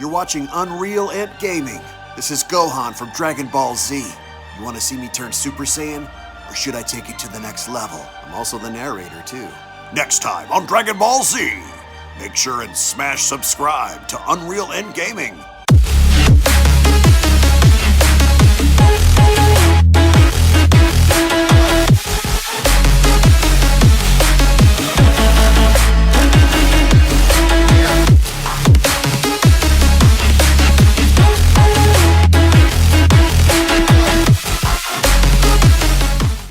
You're watching UnrealEntGaming. This is Gohan from Dragon Ball Z. You want to see me turn Super Saiyan? Or should I take it to the next level? I'm also the narrator, too. Next time on Dragon Ball Z, make sure and smash subscribe to UnrealEntGaming.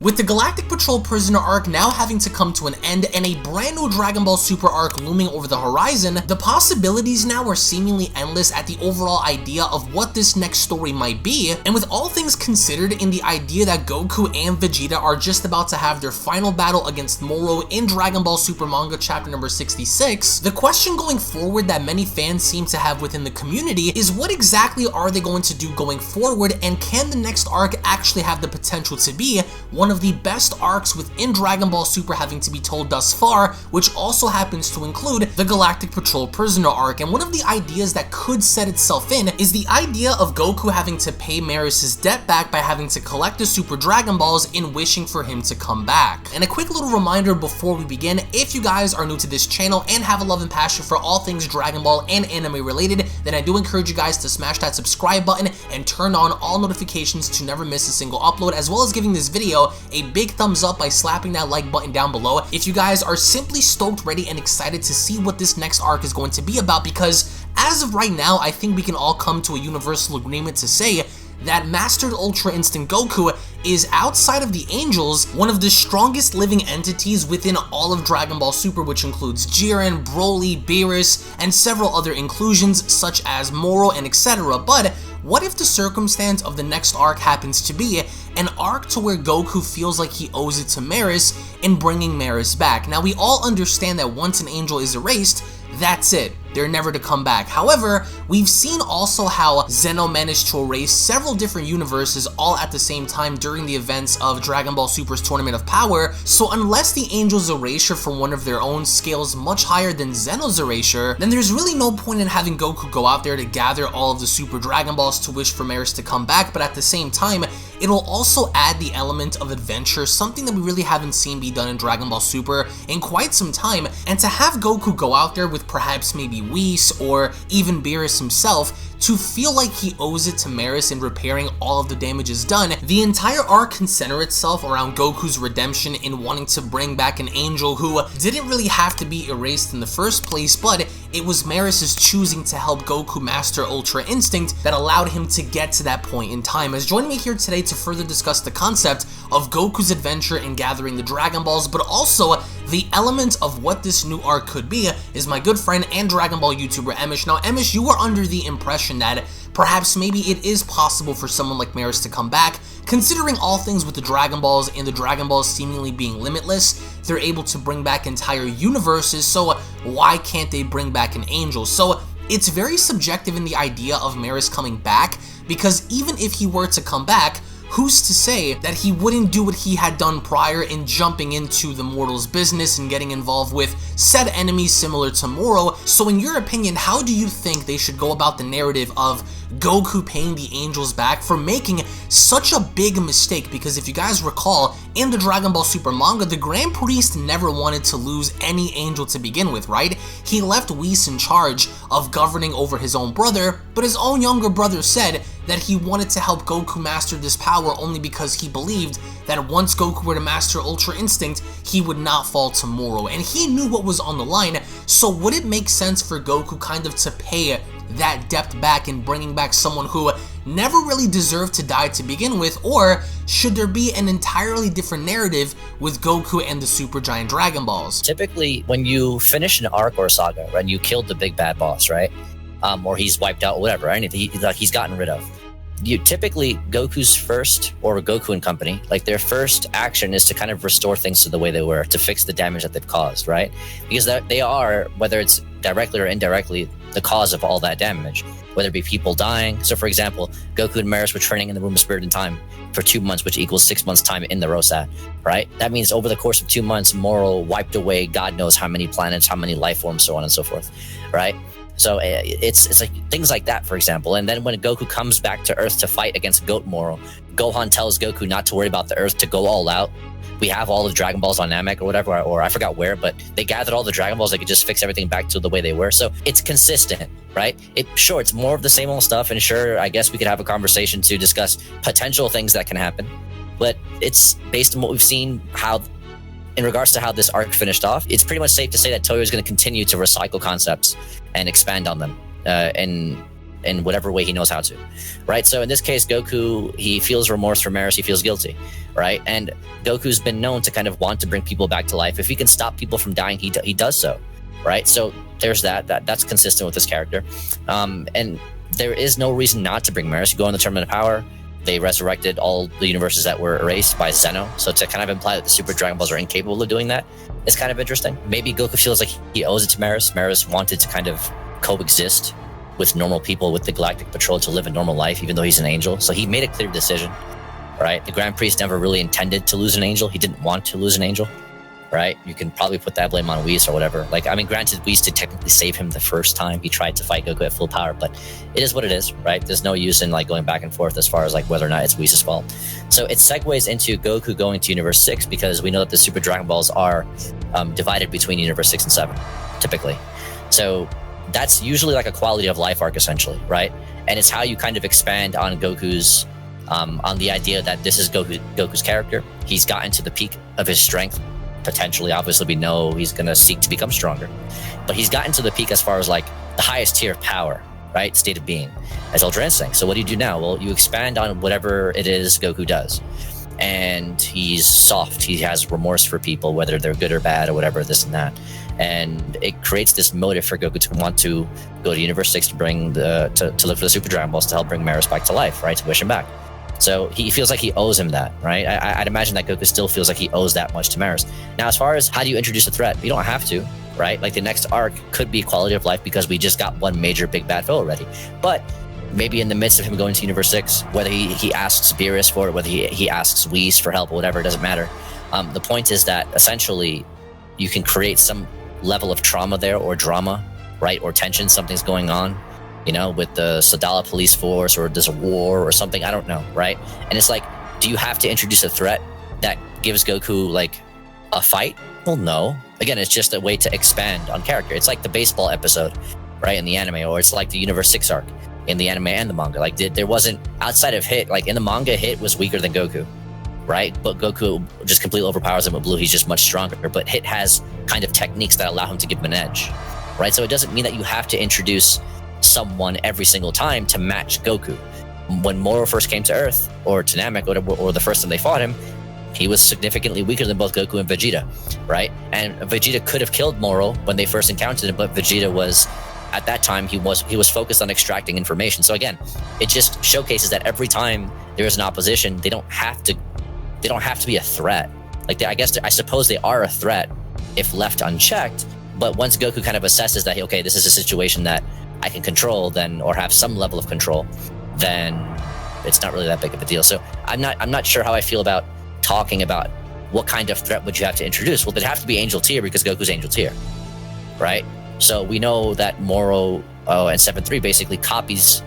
With the Galactic Patrol Prisoner arc now having to come to an end and a brand new Dragon Ball Super arc looming over the horizon, the possibilities now are seemingly endless at the overall idea of what this next story might be, and with all things considered in the idea that Goku and Vegeta are just about to have their final battle against Moro in Dragon Ball Super Manga chapter number 66, the question going forward that many fans seem to have within the community is what exactly are they going to do going forward, and can the next arc actually have the potential to be one of the best arcs within Dragon Ball Super having to be told thus far, which also happens to include the Galactic Patrol Prisoner arc. And one of the ideas that could set itself in is the idea of Goku having to pay Merus' debt back by having to collect the Super Dragon Balls in wishing for him to come back. And a quick little reminder before we begin, if you guys are new to this channel and have a love and passion for all things Dragon Ball and anime related, then I do encourage you guys to smash that subscribe button and turn on all notifications to never miss a single upload, as well as giving this video a big thumbs up by slapping that like button down below if you guys are simply stoked, ready, and excited to see what this next arc is going to be about, because as of right now, I think we can all come to a universal agreement to say that Mastered Ultra Instinct Goku is, outside of the Angels, one of the strongest living entities within all of Dragon Ball Super, which includes Jiren, Broly, Beerus, and several other inclusions such as Moro and etc. But what if the circumstance of the next arc happens to be an arc to where Goku feels like he owes it to Merus in bringing Merus back? Now, we all understand that once an angel is erased, that's it. They're never to come back. However, we've seen also how Zeno managed to erase several different universes all at the same time during the events of Dragon Ball Super's Tournament of Power, so unless the Angels' erasure from one of their own scales much higher than Zeno's erasure, then there's really no point in having Goku go out there to gather all of the Super Dragon Balls to wish for Merus to come back, but at the same time, it'll also add the element of adventure, something that we really haven't seen be done in Dragon Ball Super in quite some time, and to have Goku go out there with perhaps maybe Whis or even Beerus himself to feel like he owes it to Merus in repairing all of the damages done. The entire arc can center itself around Goku's redemption in wanting to bring back an angel who didn't really have to be erased in the first place, but it was Merus' choosing to help Goku master Ultra Instinct that allowed him to get to that point in time. As joining me here today to further discuss the concept of Goku's adventure in gathering the Dragon Balls, but also the element of what this new arc could be, is my good friend and Dragon Ball YouTuber Emosh. Now, Emosh, you were under the impression that perhaps maybe it is possible for someone like Merus to come back, considering all things with the Dragon Balls and the Dragon Balls seemingly being limitless. They're able to bring back entire universes, so why can't they bring back an angel? So it's very subjective in the idea of Merus coming back, because even if he were to come back, who's to say that he wouldn't do what he had done prior in jumping into the mortals' business and getting involved with said enemies similar to Moro? So in your opinion, how do you think they should go about the narrative of Goku paying the Angels back for making such a big mistake? Because if you guys recall, in the Dragon Ball Super manga, the Grand Priest never wanted to lose any angel to begin with, right? He left Whis in charge of governing over his own brother, but his own younger brother said that he wanted to help Goku master this power only because he believed that once Goku were to master Ultra Instinct, he would not fall to Moro, and he knew what was on the line. So would it make sense for Goku kind of to pay that debt back in bringing back someone who never really deserved to die to begin with, or should there be an entirely different narrative with Goku and the Super Giant Dragon Balls? Typically, when you finish an arc or a saga, right, and you killed the big bad boss, right, or he's wiped out, whatever, right, he's gotten rid of, typically Goku's first, or Goku and company, like their first action is to kind of restore things to the way they were, to fix the damage that they've caused, right? Because they are, whether it's directly or indirectly, the cause of all that damage, whether it be people dying. So for example, Goku and Merus were training in the Room of Spirit and Time for 2 months, which equals 6 months time in the Rosat, right? That means over the course of 2 months, Moro wiped away God knows how many planets, how many life forms, so on and so forth, right? So it's like things like that, for example. And then when Goku comes back to Earth to fight against Goat Moro, Gohan tells Goku not to worry about the Earth, to go all out. We have all the Dragon Balls on Namek or whatever, or I forgot where, but they gathered all the Dragon Balls. They could just fix everything back to the way they were. So it's consistent, right? Sure, it's more of the same old stuff. And sure, I guess we could have a conversation to discuss potential things that can happen. But it's based on what we've seen, in regards to how this arc finished off, it's pretty much safe to say that Toyo is going to continue to recycle concepts and expand on them in whatever way he knows how to, right? So in this case, Goku, he feels remorse for Merus, he feels guilty, right? And Goku's been known to kind of want to bring people back to life. If he can stop people from dying, he does so, right? So there's that's consistent with this character. And there is no reason not to bring Merus. You go on the Tournament of Power, they resurrected all the universes that were erased by Zeno. So to kind of imply that the Super Dragon Balls are incapable of doing that is kind of interesting. Maybe Goku feels like he owes it to Merus. Merus wanted to kind of coexist with normal people, with the Galactic Patrol, to live a normal life, even though he's an angel. So he made a clear decision, right? The Grand Priest never really intended to lose an angel. He didn't want to lose an angel, right? You can probably put that blame on Whis or whatever. Like, I mean, granted, Whis did technically save him the first time he tried to fight Goku at full power, but it is what it is, right? There's no use in like going back and forth as far as like whether or not it's Whis' fault. So it segues into Goku going to Universe 6, because we know that the Super Dragon Balls are divided between Universe 6 and 7, typically. So that's usually like a quality of life arc, essentially, right? And it's how you kind of expand on Goku's, on the idea that this is Goku's character. He's gotten to the peak of his strength. Potentially, obviously, we know he's going to seek to become stronger. But he's gotten to the peak as far as like the highest tier of power, right? State of being, as Ultra Instinct. So what do you do now? Well, you expand on whatever it is Goku does. And he's soft. He has remorse for people, whether they're good or bad or whatever, this and that. And it creates this motive for Goku to want to go to Universe 6 to bring to look for the Super Dragon Balls to help bring Merus back to life, right? To wish him back. So he feels like he owes him that, right? I'd imagine that Goku still feels like he owes that much to Merus. Now, as far as how do you introduce a threat, you don't have to, right? Like the next arc could be quality of life because we just got one major big bad foe already. But maybe in the midst of him going to Universe 6, whether he asks Beerus for it, whether he asks Whis for help or whatever, it doesn't matter. The point is that essentially you can create some level of trauma there, or drama, right? Or tension, something's going on, you know, with the Sadala police force, or there's a war or something, I don't know, right? And it's like, do you have to introduce a threat that gives Goku like a fight? Well, no. Again, it's just a way to expand on character. It's like the baseball episode, right, in the anime, or it's like the Universe 6 arc in the anime and the manga. Like there wasn't, outside of Hit, like in the manga, Hit was weaker than Goku, right? But Goku just completely overpowers him with Blue. He's just much stronger. But Hit has kind of techniques that allow him to give him an edge, right? So it doesn't mean that you have to introduce someone every single time to match Goku. When Moro first came to Earth, or to Namek, or the first time they fought him, he was significantly weaker than both Goku and Vegeta, right? And Vegeta could have killed Moro when they first encountered him, but Vegeta was, at that time, he was focused on extracting information. So again, it just showcases that every time there is an opposition, they don't have to be a threat. Like I suppose they are a threat if left unchecked, but once Goku kind of assesses that, okay, this is a situation that I can control, then, or have some level of control, then it's not really that big of a deal. So I'm not sure how I feel about talking about what kind of threat would you have to introduce. Well, they'd have to be Angel Tier, because Goku's Angel Tier, right? So we know that Moro and 7-3 basically copies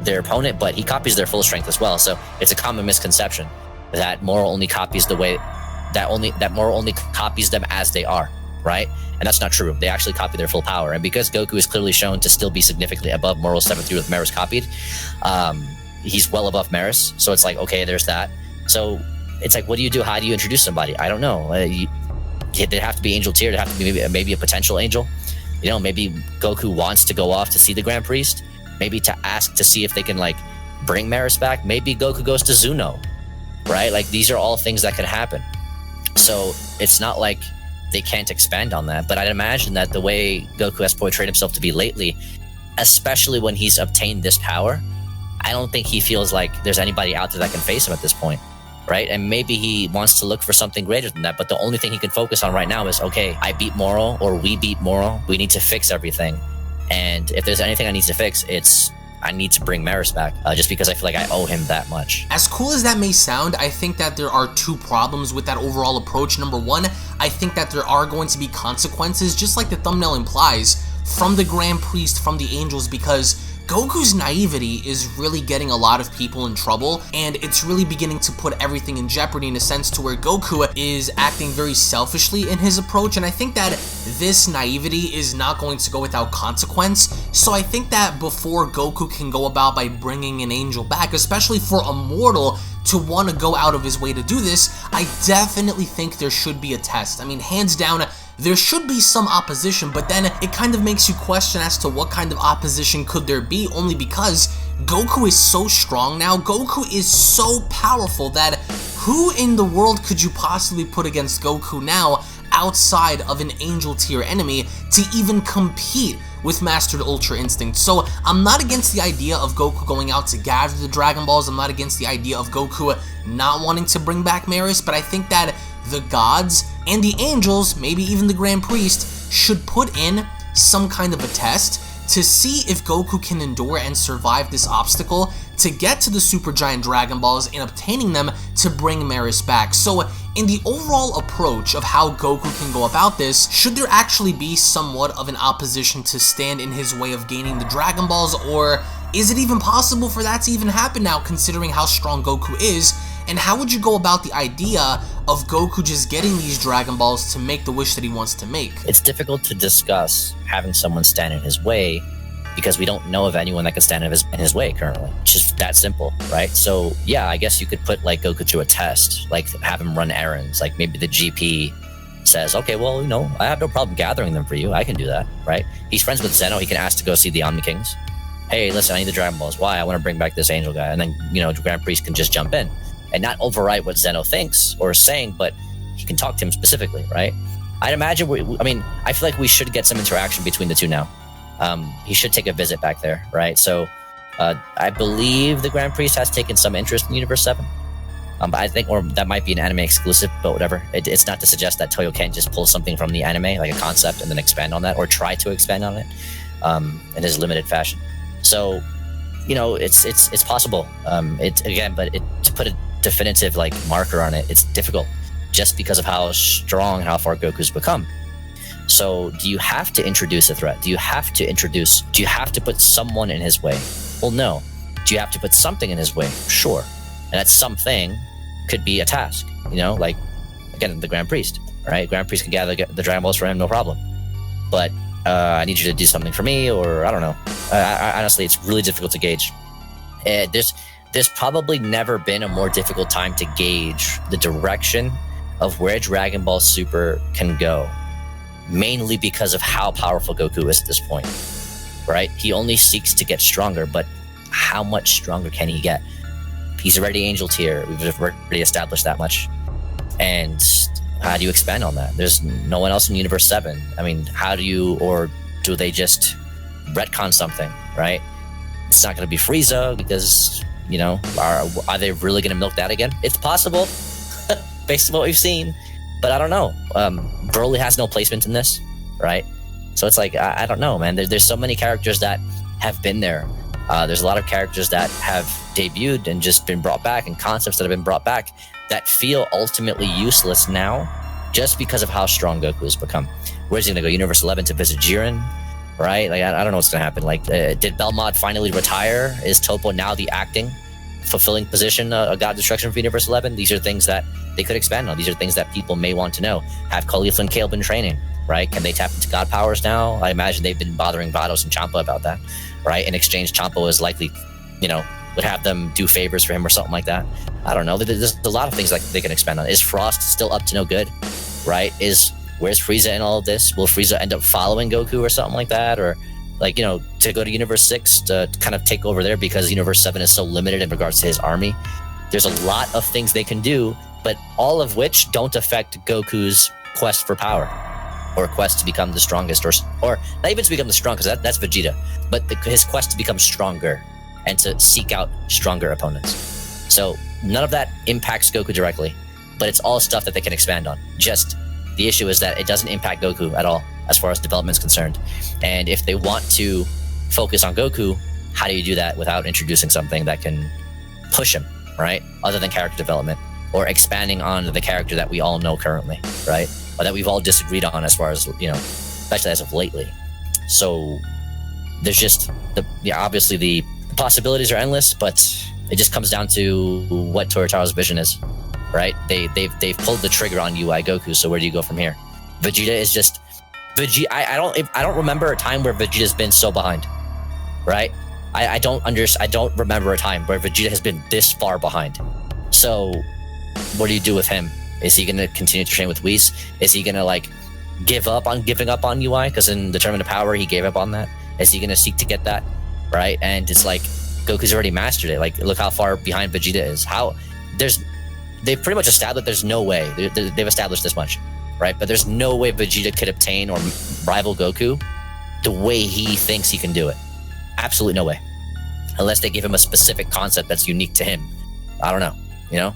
their opponent, but he copies their full strength as well. So it's a common misconception that Moro only copies that Moro only copies them as they are, right? And that's not true. They actually copy their full power. And because Goku is clearly shown to still be significantly above Moro's 7-3 with Merus copied, he's well above Merus. So it's like, okay, there's that. So it's like, what do you do? How do you introduce somebody? I don't know. They have to be Angel Tier. They have to be maybe a potential angel. You know, maybe Goku wants to go off to see the Grand Priest. Maybe to ask to see if they can like bring Merus back. Maybe Goku goes to Zuno, right? Like these are all things that could happen. So it's not like they can't expand on that. But I'd imagine that the way Goku has portrayed himself to be lately, especially when he's obtained this power, I don't think he feels like there's anybody out there that can face him at this point, right? And maybe he wants to look for something greater than that, but the only thing he can focus on right now is, okay, I beat Moro, or we beat Moro, we need to fix everything. And if there's anything I need to fix, it's I need to bring Merus back, just because I feel like I owe him that much. As cool as that may sound, I think that there are two problems with that overall approach. Number one, I think that there are going to be consequences, just like the thumbnail implies, from the Grand Priest, from the Angels, because Goku's naivety is really getting a lot of people in trouble, and it's really beginning to put everything in jeopardy in a sense to where Goku is acting very selfishly in his approach, and I think that this naivety is not going to go without consequence. So I think that before Goku can go about by bringing an angel back, especially for a mortal to want to go out of his way to do this, I definitely think there should be a test. I mean, hands down, there should be some opposition, but then it kind of makes you question as to what kind of opposition could there be, only because Goku is so strong now, Goku is so powerful that who in the world could you possibly put against Goku now outside of an angel tier enemy to even compete with Mastered Ultra Instinct? So I'm not against the idea of Goku going out to gather the Dragon Balls, I'm not against the idea of Goku not wanting to bring back Merus, but I think that the gods and the angels, maybe even the Grand Priest, should put in some kind of a test to see if Goku can endure and survive this obstacle to get to the Super Giant Dragon Balls and obtaining them to bring Merus back. So in the overall approach of how Goku can go about this, should there actually be somewhat of an opposition to stand in his way of gaining the Dragon Balls, or is it even possible for that to even happen now, considering how strong Goku is? And how would you go about the idea of Goku just getting these Dragon Balls to make the wish that he wants to make? It's difficult to discuss having someone stand in his way because we don't know of anyone that could stand in his way currently. It's just that simple, right? So yeah, I guess you could put like Goku through a test, like have him run errands. Like maybe the GP says, okay, well, you know, I have no problem gathering them for you. I can do that, right? He's friends with Zeno. He can ask to go see the Omni Kings. Hey, listen, I need the Dragon Balls. Why? I want to bring back this angel guy. And then, you know, the Grand Priest can just jump in and not overwrite what Zeno thinks or is saying, but he can talk to him specifically, right? I'd imagine, I feel like we should get some interaction between the two now. He should take a visit back there, right? So I believe the Grand Priest has taken some interest in Universe 7. But I think, or that might be an anime exclusive, but whatever. It's not to suggest that Toyo can't just pull something from the anime, like a concept, and then expand on that, or try to expand on it in his limited fashion. So, you know, it's possible. To put a definitive like marker on it, it's difficult just because of how strong and how far Goku's become. So do you have to introduce a threat? Do you have to put someone in his way? Well, no. Do you have to put something in his way? Sure. And that something could be a task, you know, like, again, the Grand Priest, right? Grand Priest can gather the Dragon Balls for him, no problem. But I need you to do something for me, or I don't know. Honestly, it's really difficult to gauge. There's probably never been a more difficult time to gauge the direction of where Dragon Ball Super can go, mainly because of how powerful Goku is at this point, right? He only seeks to get stronger, but how much stronger can he get? He's already Angel tier. We've already established that much. And how do you expand on that? There's no one else in Universe 7. I mean, or do they just retcon something, right? It's not going to be Frieza because, you know, are they really going to milk that again? It's possible, based on what we've seen, but I don't know. Broly has no placement in this, right? So it's like, I don't know, man. There's so many characters that have been there. There's a lot of characters that have debuted and just been brought back, and concepts that have been brought back that feel ultimately useless now just because of how strong Goku has become. Where's he going to go? Universe 11 to visit Jiren? Right? Like, I don't know what's going to happen. Like, did Belmont finally retire? Is Toppo now the fulfilling position of God Destruction for Universe 11? These are things that they could expand on. These are things that people may want to know. Have Caulifla and Kale been training? Right? Can they tap into God powers now? I imagine they've been bothering Vados and Champa about that. Right? In exchange, Champa is likely, you know, would have them do favors for him or something like that. I don't know. There's a lot of things like they can expand on. Is Frost still up to no good? Right? Where's Frieza in all of this? Will Frieza end up following Goku or something like that? Or, like, you know, to go to Universe 6 to kind of take over there because Universe 7 is so limited in regards to his army? There's a lot of things they can do, but all of which don't affect Goku's quest for power or quest to become the strongest, or not even to become the strongest, that's Vegeta, but his quest to become stronger and to seek out stronger opponents. So none of that impacts Goku directly, but it's all stuff that they can expand on. Just the issue is that it doesn't impact Goku at all as far as development is concerned. And if they want to focus on Goku, how do you do that without introducing something that can push him, right? Other than character development or expanding on the character that we all know currently, right? Or that we've all disagreed on as far as, you know, especially as of lately. So there's just obviously the possibilities are endless, but it just comes down to what Toyotaro's vision is, right? They've pulled the trigger on UI Goku. So where do you go from here? Vegeta is just Vegeta. I don't remember a time where Vegeta's been so behind, right? I don't remember a time where Vegeta has been this far behind. So what do you do with him? Is he going to continue to train with Whis? Is he going to like giving up on UI? Because in the Tournament of Power, he gave up on that. Is he going to seek to get that? Right? And it's like Goku's already mastered it. Like, look how far behind Vegeta is. They've pretty much established that there's no way. They've established this much, right? But there's no way Vegeta could obtain or rival Goku the way he thinks he can do it. Absolutely no way. Unless they give him a specific concept that's unique to him. I don't know.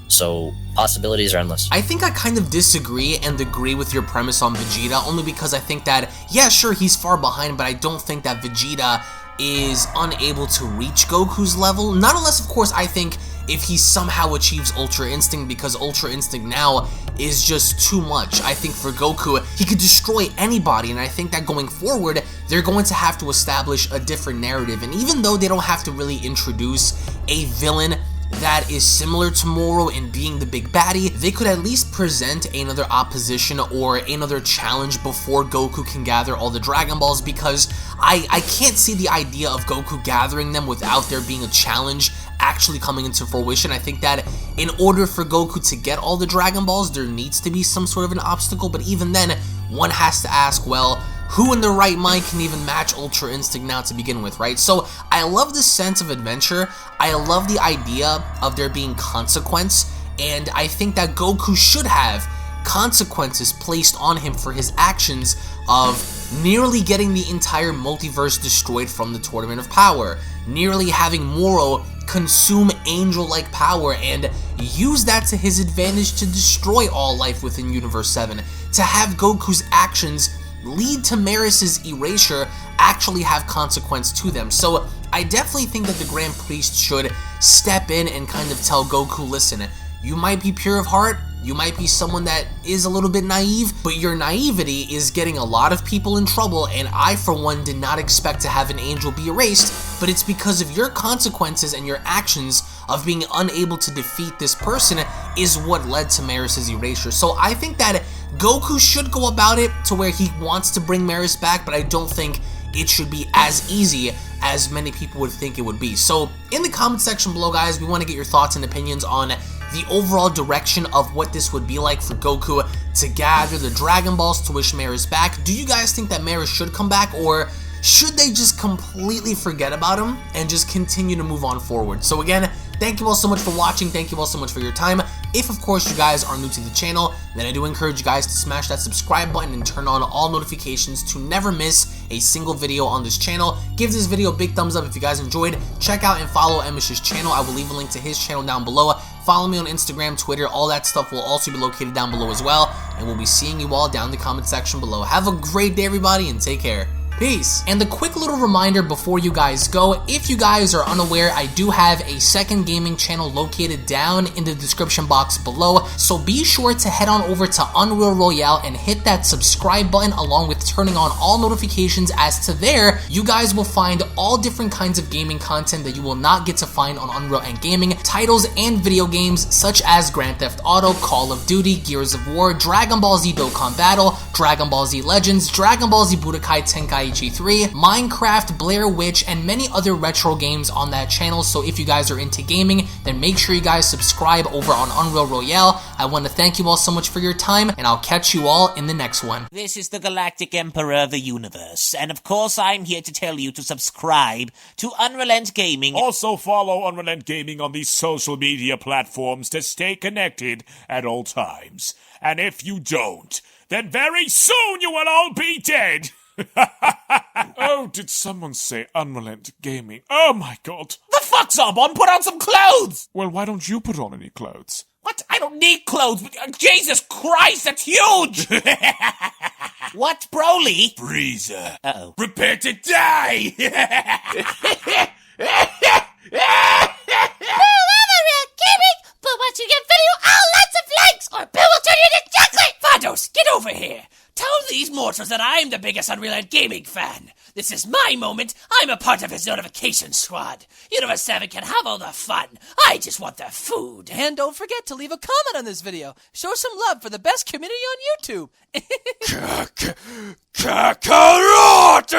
So possibilities are endless. I think I kind of disagree and agree with your premise on Vegeta, only because I think that, yeah, sure, he's far behind, but I don't think that Vegeta is unable to reach Goku's level. Not unless, of course, I think if he somehow achieves Ultra Instinct, because Ultra Instinct now is just too much. I think for Goku, he could destroy anybody, and I think that going forward, they're going to have to establish a different narrative. And even though they don't have to really introduce a villain that is similar to Moro in being the big baddie, they could at least present another opposition or another challenge before Goku can gather all the Dragon Balls, because I can't see the idea of Goku gathering them without there being a challenge actually coming into fruition. I think that in order for Goku to get all the Dragon Balls, there needs to be some sort of an obstacle, but even then, one has to ask, well, who in their right mind can even match Ultra Instinct now to begin with, right? So I love this sense of adventure. I love the idea of there being consequence, and I think that Goku should have consequences placed on him for his actions of nearly getting the entire multiverse destroyed from the Tournament of Power, nearly having Moro consume angel-like power and use that to his advantage to destroy all life within Universe 7, to have Goku's actions lead to Merus' erasure actually have consequence to them. So I definitely think that the Grand Priest should step in and kind of tell Goku, listen, you might be pure of heart, you might be someone that is a little bit naive, but your naivety is getting a lot of people in trouble, and I, for one, did not expect to have an angel be erased, but it's because of your consequences and your actions of being unable to defeat this person is what led to Merus' erasure. So I think that Goku should go about it to where he wants to bring Merus back, but I don't think it should be as easy as many people would think it would be. So in the comment section below, guys, we want to get your thoughts and opinions on the overall direction of what this would be like for Goku to gather the Dragon Balls to wish Merus back. Do you guys think that Merus should come back, or should they just completely forget about him and just continue to move on forward? So again, thank you all so much for watching. Thank you all so much for your time. If, of course, you guys are new to the channel, then I do encourage you guys to smash that subscribe button and turn on all notifications to never miss a single video on this channel. Give this video a big thumbs up if you guys enjoyed. Check out and follow Emosh's channel. I will leave a link to his channel down below. Follow me on Instagram, Twitter, all that stuff will also be located down below as well. And we'll be seeing you all down in the comment section below. Have a great day, everybody, and take care. Peace. And a quick little reminder before you guys go, if you guys are unaware, I do have a second gaming channel located down in the description box below, so be sure to head on over to Unreal Royale and hit that subscribe button along with turning on all notifications, as to there, you guys will find all different kinds of gaming content that you will not get to find on UnrealEntGaming, titles and video games such as Grand Theft Auto, Call of Duty, Gears of War, Dragon Ball Z Dokkan Battle, Dragon Ball Z Legends, Dragon Ball Z Budokai Tenkaichi 3, Minecraft, Blair Witch, and many other retro games on that channel. So if you guys are into gaming, then make sure you guys subscribe over on Unreal Royale. I want to thank you all so much for your time, and I'll catch you all in the next one. This is the Galactic Emperor of the Universe, and of course I'm here to tell you to subscribe to UnrealEntGaming. Also follow UnrealEntGaming on these social media platforms to stay connected at all times. And if you don't, then very soon you will all be dead! Oh, did someone say UnrealEntGaming? Oh my god. The fuck's up, on? Put on some clothes! Well, why don't you put on any clothes? What? I don't need clothes, but Jesus Christ, that's huge! What, Broly? Frieza. Uh-oh. Prepare to die! UnrealEntGaming, but once you get video, all lots of likes, or Bill will turn you into chocolate! Vados, get over here! Tell these mortals that I'm the biggest UnrealEntGaming fan. This is my moment. I'm a part of his notification squad. Universe 7 can have all the fun. I just want the food. And don't forget to leave a comment on this video. Show some love for the best community on YouTube. Kakarot!